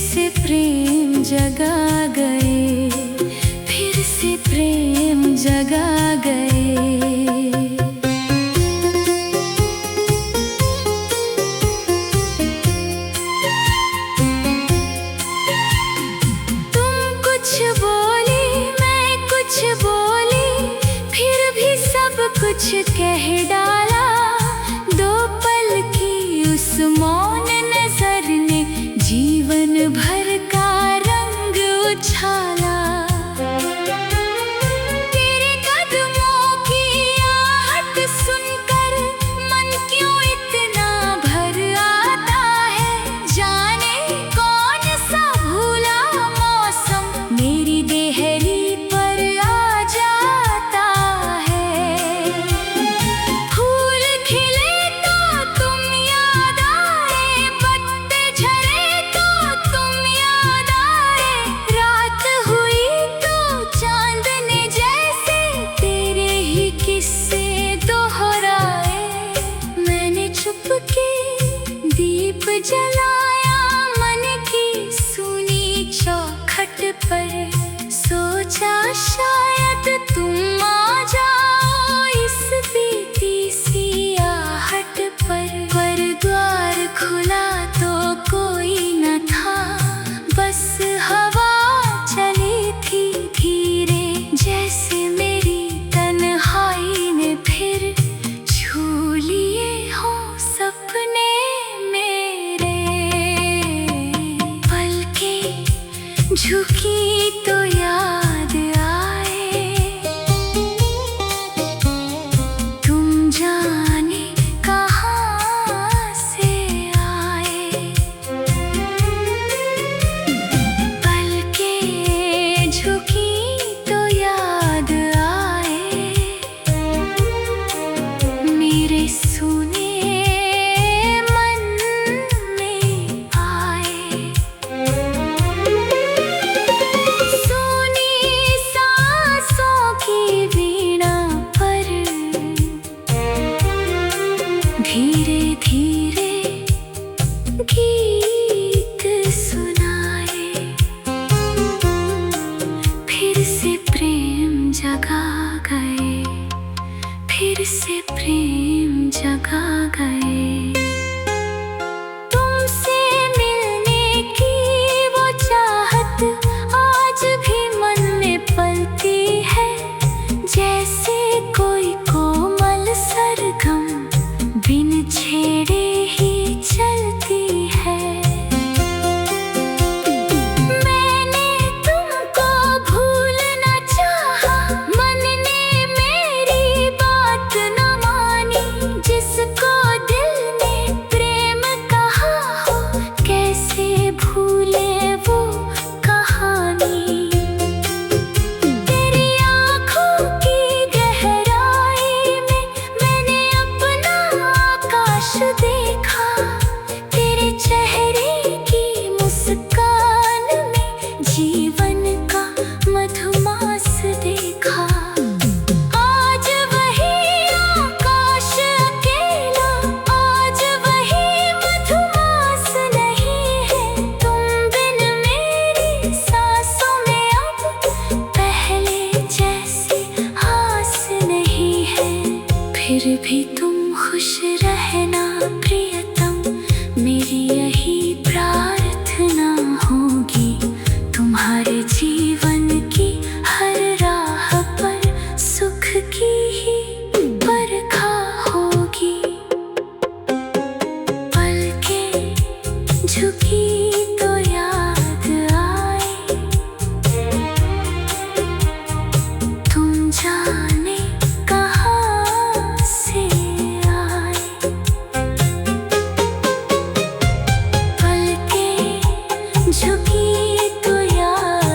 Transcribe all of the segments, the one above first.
से प्रेम जगा गए, फिर से प्रेम जगा गए। तुम कुछ बोली, मैं कुछ बोली, फिर भी सब कुछ कह डाला। दो पल की उस मौन नजर ने जीवन भर का रंग उछाला। तेरे कदमों की आहट सुनकर मन क्यों इतना भर आता है। जाने कौन सा भूला मौसम मेरी देहरी पर आ जाता है। फूल खिले तो तुम याद आए, पत्ते झरे तो तुम याद आए। रात हुई तो चांद ने जैसे तेरे ही किस्से दोहराए। मैंने चुपके दीप जलाया मन की सूनी चौखट पर। सोचा शायद तुम आ जाओ इस बीती सी आहट पर द्वार खुला तो कोई न था, बस हवा चली थी धीरे। जैसे मेरी तन्हाई ने फिर छू लिए हो सपने मेरे। पलकें झुकी तो याद आए, तुम जाने कहाँ से आए। पलकें झुकी तो याद आए, मेरे सूने मन में आए। सोनी सांसों की वीणा पर धीरे धीरे गीत सुनाए। फिर से प्रेम जगा गए, फिर से प्रेम जगा गए। तुमसे मिलने की वो चाहत आज भी मन में पलती है। जैसे कोई कोमल सरगम बिन छेड़े ही चलती है। मैंने तुमको भूलना चाहा, मन ने मेरी बात न मानी। जिसको दिल ने प्रेम कहा हो, कैसे भूले वो कहानी। तेरी आँखों की गहराई में मैंने अपना आकाश देखा। तेरे चेहरे की मुस्कान में जीवन का मधुमास देखा। आज वही आकाश अकेला, आज वही मधुमास नहीं है। तुम बिन मेरी सांसों में अब पहले जैसी आस नहीं है। फिर भी तुम खुश रहना प्रियतम, मेरी यही प्रार्थना होगी। तुम्हारे जीवन की हर राह पर सुख की ही बरखा होगी। पलकें झुकी तो याद आए, तुम जाने कहाँ से आए। पलकें झुकी तो याद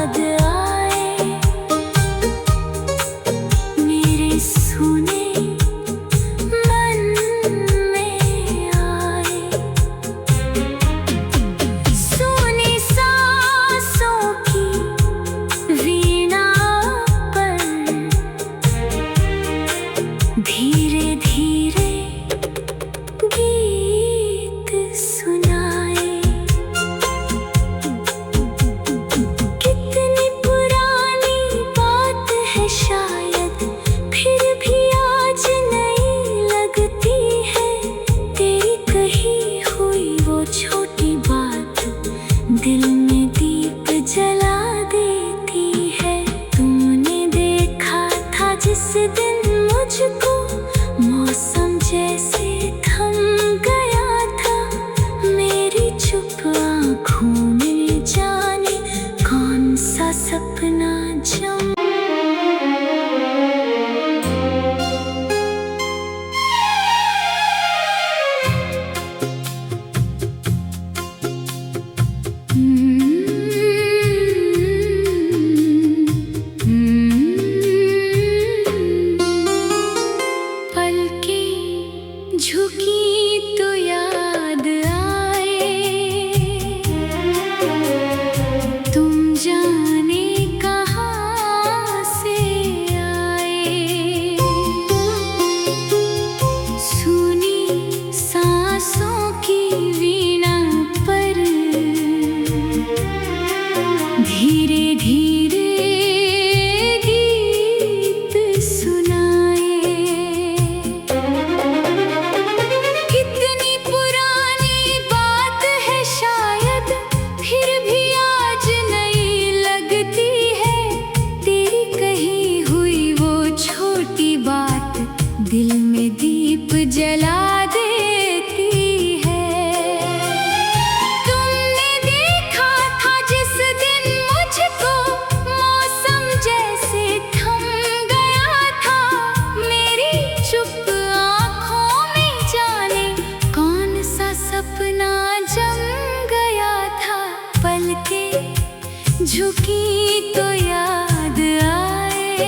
झुकी तो याद आए।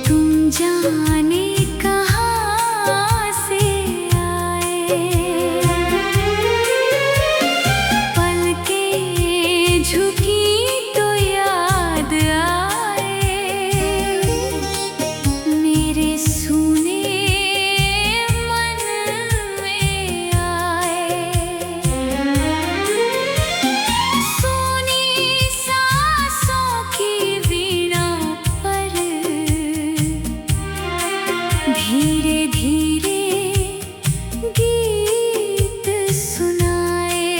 तुम जाने कहाँ से आए, पलकें झुकी तो याद आए। मेरे सूने मन में आए। सोनी सांसों की वीणा पर धीरे धीरे गीत सुनाए।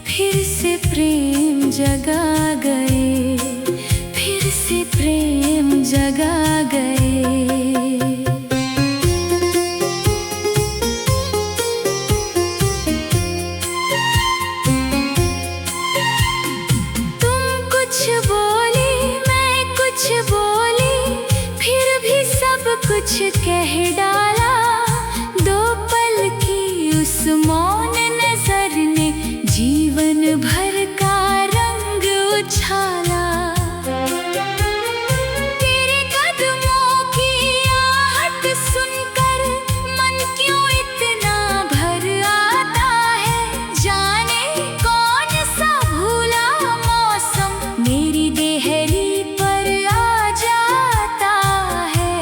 फिर से प्रेम जगा गए, फिर से प्रेम जगा गए। तुम कुछ बोली, मैं कुछ बोली, फिर भी सब कुछ कह डाला। दो पल की उस मौन नजर ने जीवन भर का रंग उछाला। तेरे कदमों की आहट सुनकर मन क्यों इतना भर आता है। जाने कौन सा भूला मौसम मेरी देहरी पर आ जाता है।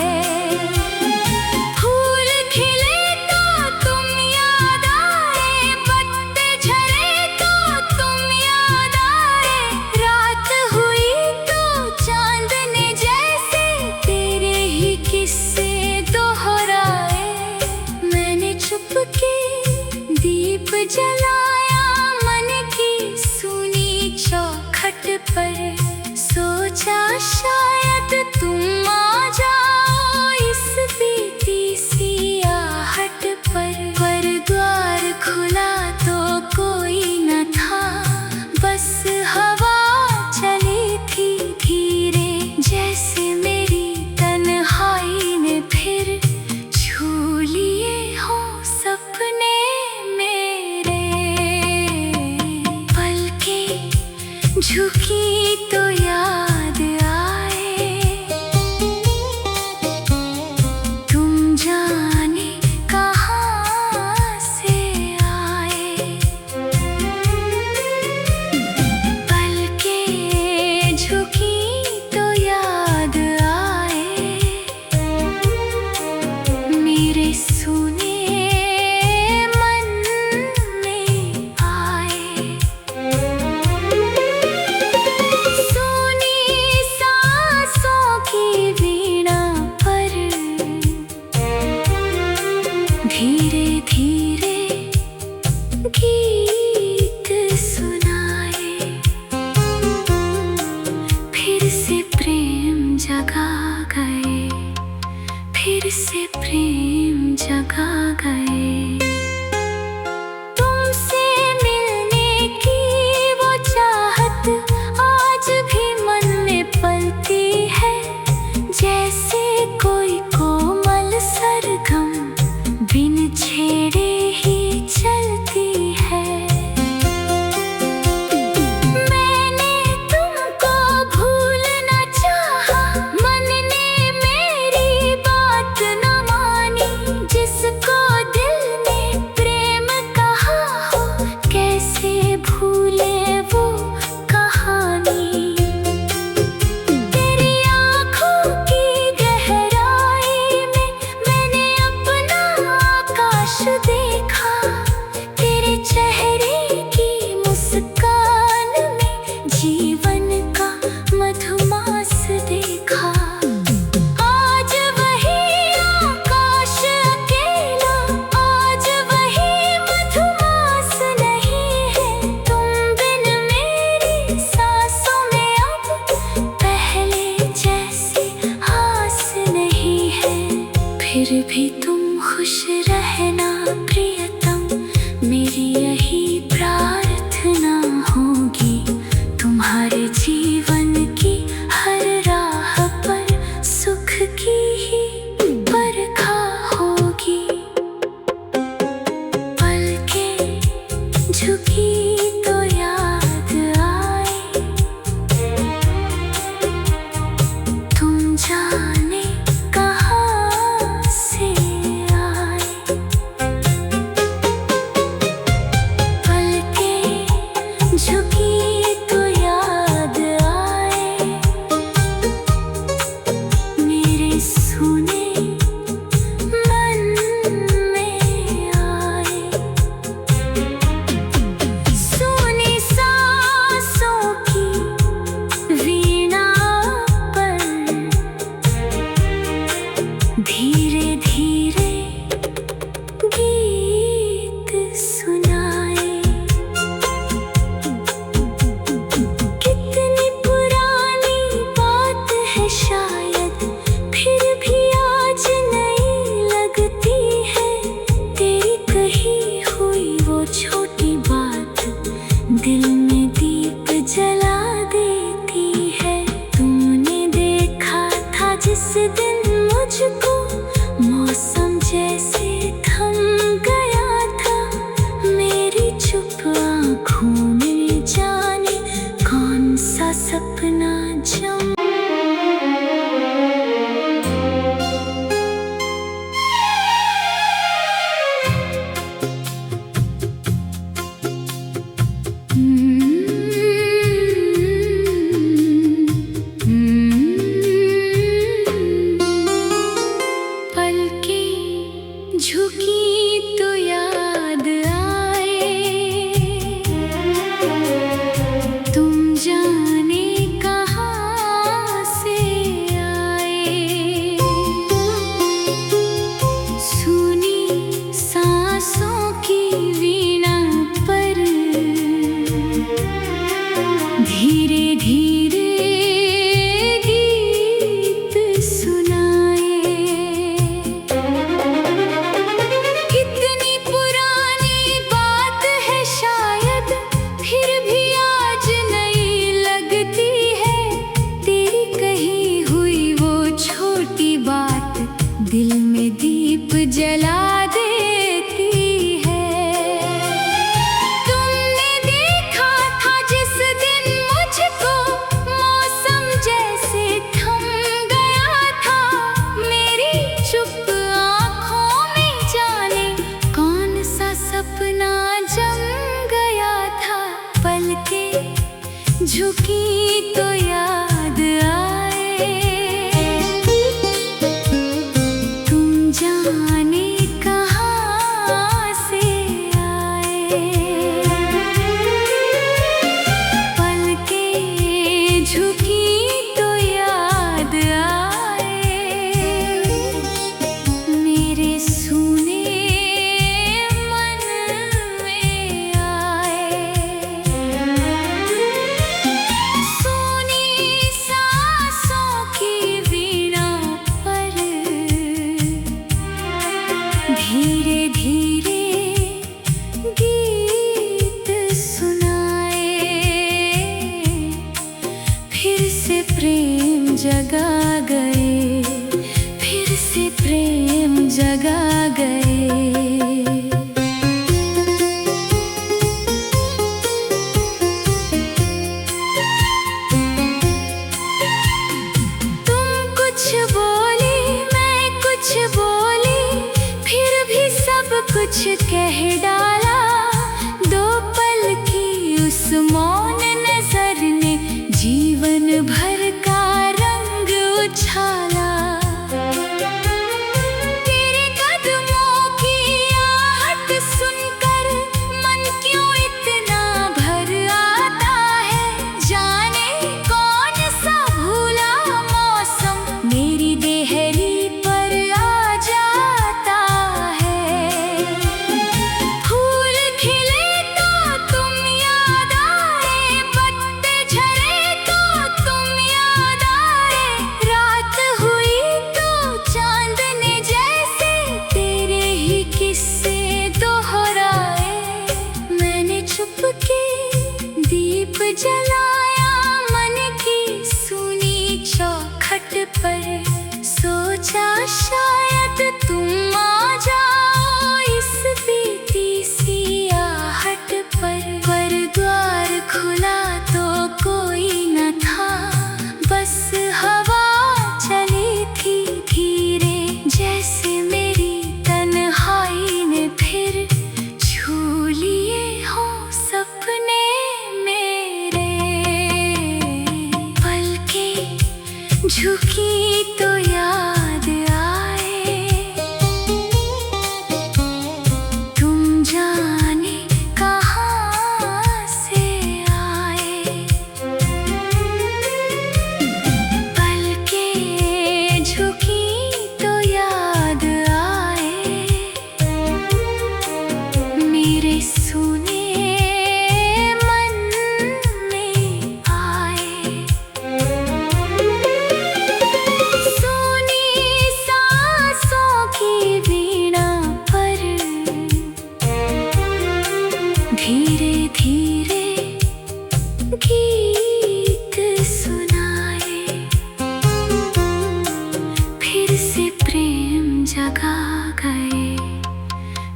फूल खिले तो तुम याद आए, पत्ते झरे तो तुम याद आए। रात हुई तो चांद ने जैसे तेरे ही किस्से दोहराए। मैंने चुपके दीप जलाया मन की सूनी चौखट पर। सोचा शायद तुम आ जाओ इस बीती सी आहट पर द्वार खुला तो कोई न था, बस हवा चली थी धीरे। जैसे मेरी तन्हाई ने फिर छू लिए हो सपने मेरे। पलकें झुकी तो याद आए। तुम जाने कहाँ से आए, पलकें झुकी तो याद आए। मेरे सूने मन में आए। सोनी सांसों की वीणा पर धीरे धीरे गीत सुनाए। फिर से प्रेम जगा गए, फिर से प्रेम जगा गए। तुमसे मिलने की वो चाहत आज भी मन में पलती है। जैसे कोई कोमल सरगम बिन छेड़े ही चलती है। छोटी बात दिल में दीप जला देती है। तुमने देखा था जिस दिन मुझको, मौसम जैसे थम गया था। मेरी चुप आँखों में जाने कौन सा सपना जम झुकी तो याद आए, तुम जाने कहाँ से आए। सुनी सांसों की वीणा पर धीरे धीरे दिल में दीप जला देती है। तुमने देखा था जिस दिन मुझको, मौसम जैसे थम गया था। मेरी चुप आँखों में जाने कौन सा सपना जम गया था। पलकें झुकी तो याद आए, जाने कहाँ से आए। पलकें झुकी तो याद आए, मेरे सूने मन में आए। सुनी सांसों की वीणा पर धीरे धीरे गीत सुनाए। फिर से प्रेम जगा गए, फिर से प्रेम जगा गए। तुम कुछ बोली, मैं कुछ बोली, कुछ कह डाला। दो पल की उस मौन नजर ने जीवन भर का रंग उछाला। तेरे कदमों की आहट सुनकर मन क्यों इतना भर आता है। जाने कौन सा भूला मौसम मेरी देहरी पर आ जाता है। फूल खिले तो तुम याद आए, पत्ते झरे तो तुम याद आए। रात हुई तो चांद ने जैसे तेरे ही किस्से दोहराए। मैंने चुपके दीप जलाया मन की सूनी चौखट पर। सोचा शायद तुम आ जाओ इस बीती सी आहट पर द्वार खुला तो कोई न था, बस हवा चली थी धीरे। जैसे मेरी तन्हाई ने फिर छू लिए हो सपने मेरे। पलकें झुकी तो याद आए, तुम जाने कहाँ से आए। पलकें झुकी तो याद आए, मेरे सूने मन में आए। धीरे धीरे गीत सुनाए, फिर से प्रेम जगा गए,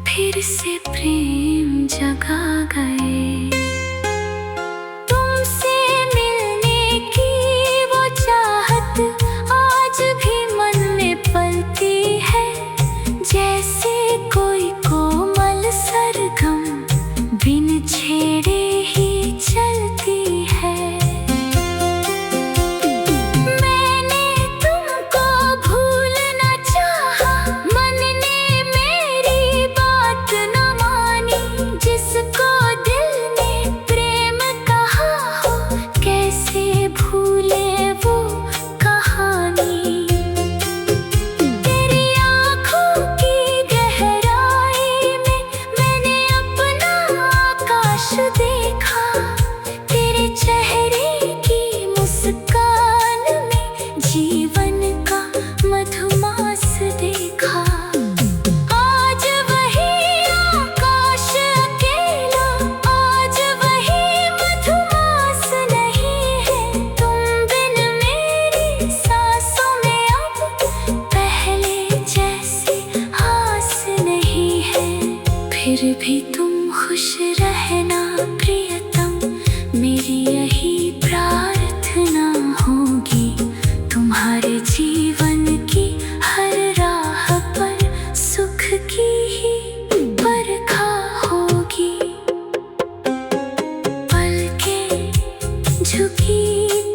फिर से प्रेम जगा गए। तुमसे मिलने की वो चाहत आज भी मन में पलती है, जैसे कोई कोमल सरगम बिन छेड़े ही चलती है। मैंने तुमको भूलना चाहा, मन ने मेरी बात न मानी, जिसको दिल ने प्रेम कहा हो, कैसे भूले वो कहानी। तेरी आँखों की गहराई में मैंने अपना आकाश देखा, तेरे चेहरे की मुस्कान में जीवन का मधुमास देखा। आज वही आकाश अकेला, आज वही मधुमास नहीं है, तुम बिन मेरी सांसों में अब पहले जैसी आस नहीं है। फिर भी तुम खुश रहना प्रियतम, मेरी यही प्रार्थना होगी। तुम्हारे जीवन की हर राह पर सुख की ही बरखा होगी। पलकें झुकी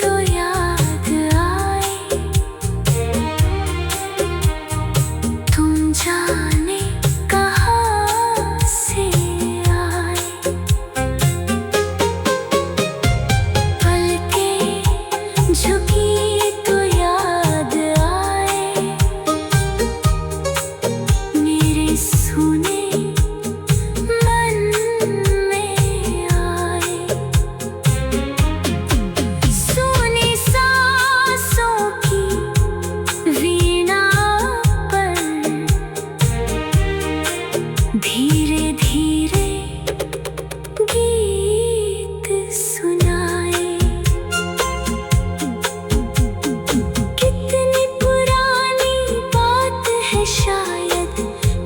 तो याद आए, तुम जाने कहाँ से आए। पलकें झुकी तो याद आए, मेरे सुने मन में आए। सुनी सांसों की वीणा पर धीरे धीरे गीत सुनाए। कितनी पुरानी बात है शायद,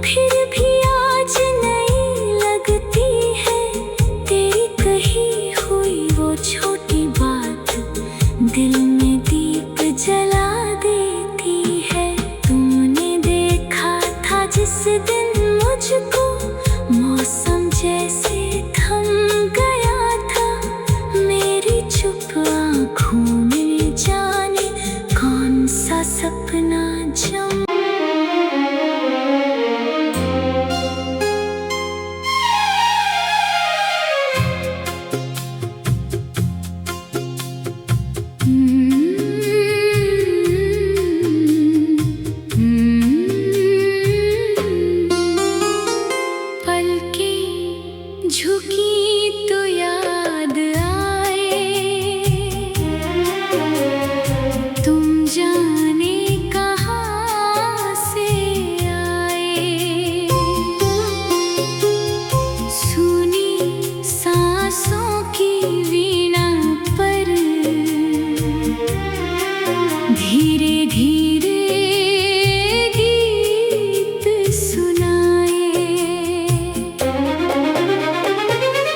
फिर भी आज नई लगती है, तेरी कही हुई वो छोटी बात दिल में दीप जला देती है। तुमने देखा था जिस दिन मुझको, मौसम जैसे थम गया था, मेरी चुप आँखों में जाने कौन सा सपना जम। पलकें झुकी तो याद आए, तुम जाने कहाँ से आए। सुनी सांसों की वीणा पर धीरे धीरे गीत सुनाए।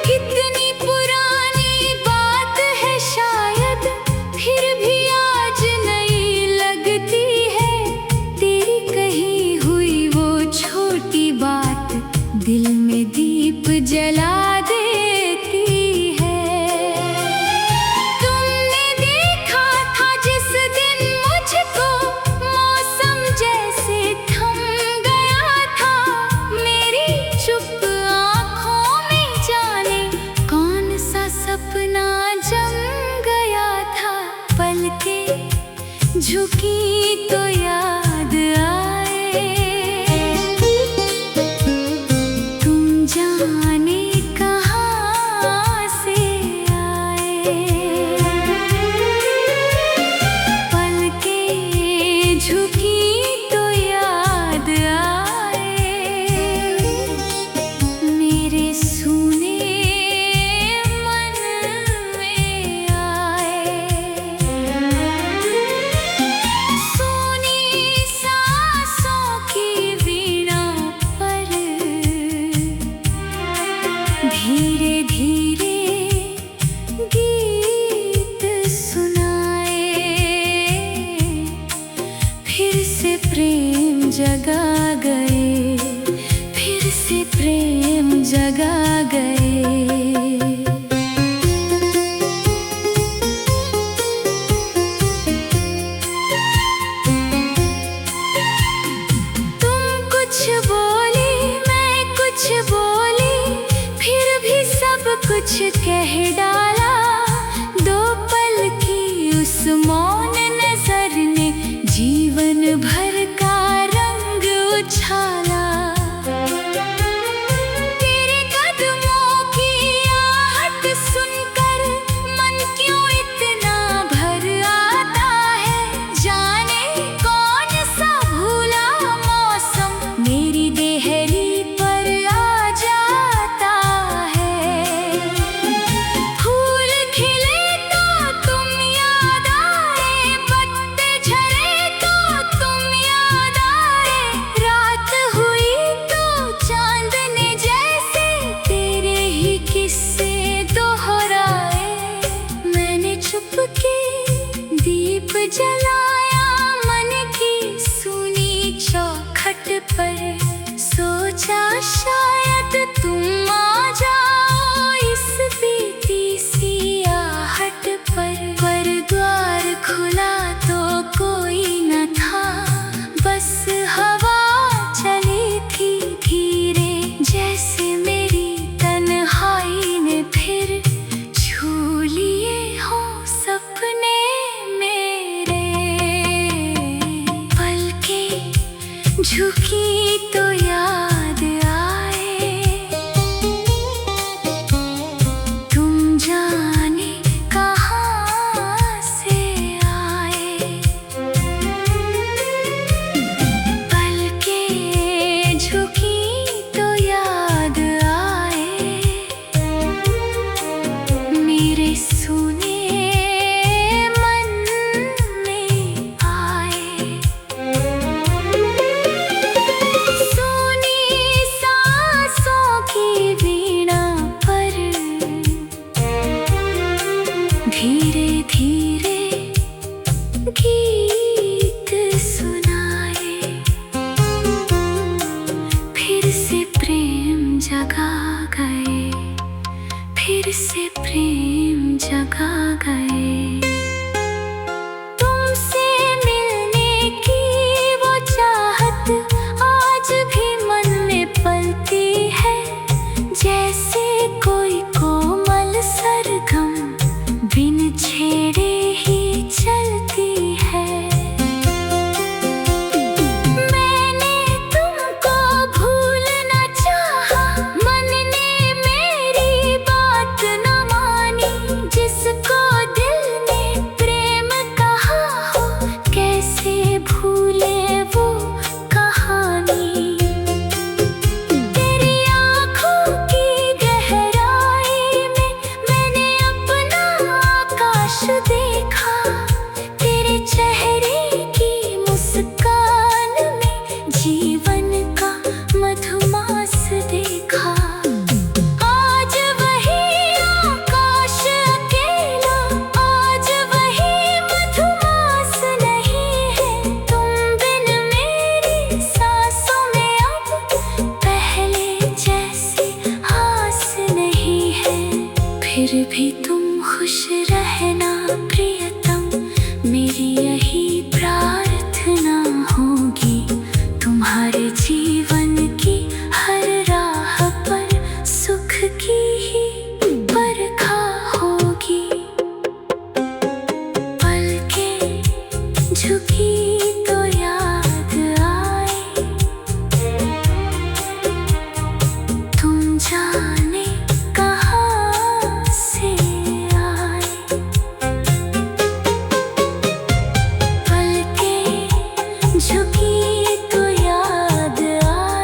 कितनी पुरानी बात है शायद, फिर भी आज नई लगती है, तेरी कही हुई वो छोटी बात दिल में दीप जला देती है। तुमने देखा था जिस दिन मुझको, मौसम जैसे थम गया था, मेरी चुप आँखों में जाने कौन सा सपना जम गया था। पलकें झुकी तो याद आए, तुम जाने कहाँ से आए। पलकें झुकी तो याद आए, मेरे सुने कह डाला, दो पल की उस मौन नजर ने जीवन भर का रंग उछाला। तेरे कदमों की आहट सुनकर मन क्यों इतना भर आता है, जाने कौन सा भूला मौसम मेरी देहरी पर आ जाता है। फूल खिले तो तुम याद आए, पत्ते झरे तो तुम याद आए, रात हुई तो चांद ने जैसे तेरे ही किस्से दोहराए। मैंने चुपके दीप जलाया मन की सूनी चौखट पर, सोचा शायद तुम आ जाओ इस बीती सी आहट पर द्वार खुला तो कोई न था, बस हवा चली थी धीरे, जैसे मेरी तन्हाई ने फिर छू लिए हों सपने मेरे। पलकें झुकी तो याद आए, तुम जाने कहाँ से आए। पलकें झुकी तो याद आए, मेरे सुने मन में आए। सोनी सांसों की वीणा पर धीरे धीरे गीत सुनाए, फिर से प्रेम जगा गए, फिर से प्रेम जगा गए। तुमसे मिलने की वो चाहत आज भी मन में पलती है, जैसे कोई कोमल सरगम बिन छेड़े ही चलती है। मैंने तुमको भूलना चाहा, मन ने मेरी बात न मानी, जिसको दिल ने प्रेम कहा हो कैसे भूले वो कहानी। तेरी आँखों की गहराई में मैंने अपना आकाश देखा, तेरे चेहरे की मुस्कान में जीवन का मधुमास देखा। आज वही आकाश अकेला, आज वही मधुमास नहीं है, तुम बिन मेरी सांसों में अब पहले जैसी आस नहीं है। फिर भी तुम खुश रहना प्रियतम, मेरी यही प्रार्थना होगी। तुम्हारे जीवन की हर राह पर सुख की ही बरखा होगी। पलकें झुकी तो याद आए, तुम जाने कहाँ से आए। पलकें झुकी तो याद आए,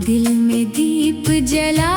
दिल में दीप जला